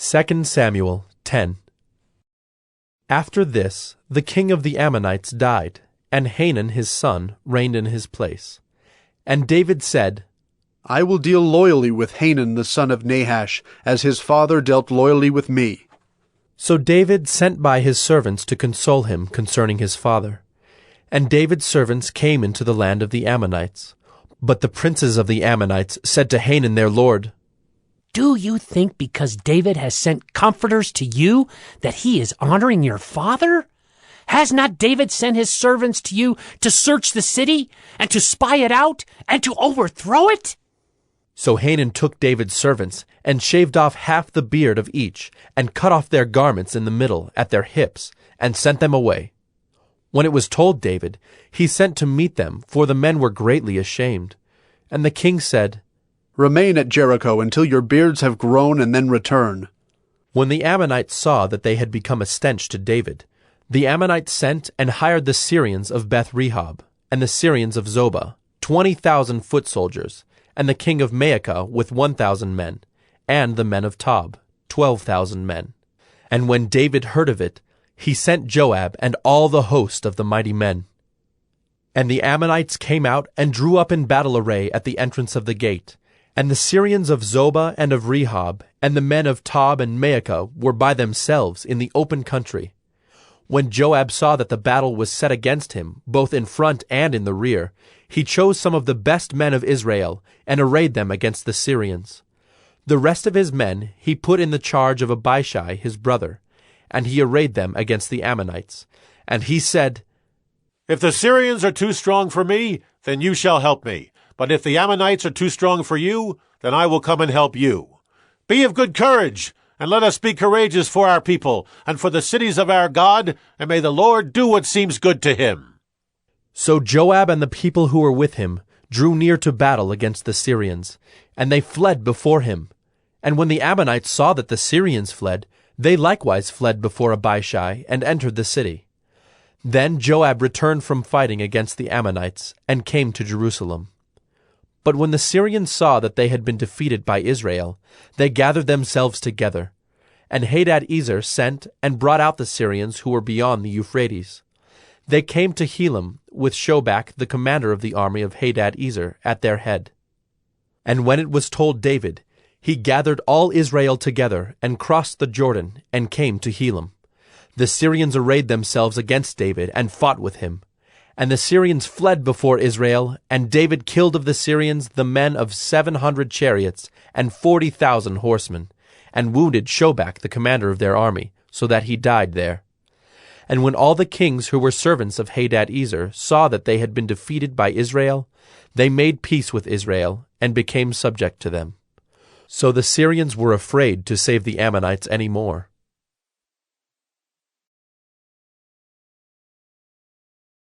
2 Samuel 10. After this, the king of the Ammonites died, and Hanun his son reigned in his place. And David said, I will deal loyally with Hanun the son of Nahash, as his father dealt loyally with me. So David sent by his servants to console him concerning his father. And David's servants came into the land of the Ammonites. But the princes of the Ammonites said to Hanun their lord, Do you think because David has sent comforters to you that he is honoring your father? Has not David sent his servants to you to search the city, and to spy it out, and to overthrow it? So Hanun took David's servants, and shaved off half the beard of each, and cut off their garments in the middle, at their hips, and sent them away. When it was told David, he sent to meet them, for the men were greatly ashamed. And the king said, Remain at Jericho until your beards have grown, and then return. When the Ammonites saw that they had become a stench to David, the Ammonites sent and hired the Syrians of Beth-rehob, and the Syrians of Zobah, 20,000 foot soldiers, and the king of Maacah with 1,000 men, and the men of Tob, 12,000 men. And when David heard of it, he sent Joab and all the host of the mighty men. And the Ammonites came out and drew up in battle array at the entrance of the gate. And the Syrians of Zobah and of Rehob, and the men of Tob and Maacah were by themselves in the open country. When Joab saw that the battle was set against him, both in front and in the rear, he chose some of the best men of Israel, and arrayed them against the Syrians. The rest of his men he put in the charge of Abishai his brother, and he arrayed them against the Ammonites. And he said, If the Syrians are too strong for me, then you shall help me. But if the Ammonites are too strong for you, then I will come and help you. Be of good courage, and let us be courageous for our people, and for the cities of our God, and may the Lord do what seems good to him. So Joab and the people who were with him drew near to battle against the Syrians, and they fled before him. And when the Ammonites saw that the Syrians fled, they likewise fled before Abishai, and entered the city. Then Joab returned from fighting against the Ammonites, and came to Jerusalem. But when the Syrians saw that they had been defeated by Israel, they gathered themselves together. And Hadad-ezer sent and brought out the Syrians who were beyond the Euphrates. They came to Helam, with Shobach the commander of the army of Hadad-ezer at their head. And when it was told David, he gathered all Israel together, and crossed the Jordan, and came to Helam. The Syrians arrayed themselves against David, and fought with him. And the Syrians fled before Israel, and David killed of the Syrians the men of 700 chariots, and 40,000 horsemen, and wounded Shobach the commander of their army, so that he died there. And when all the kings who were servants of Hadad-ezer saw that they had been defeated by Israel, they made peace with Israel, and became subject to them. So the Syrians were afraid to save the Ammonites any more.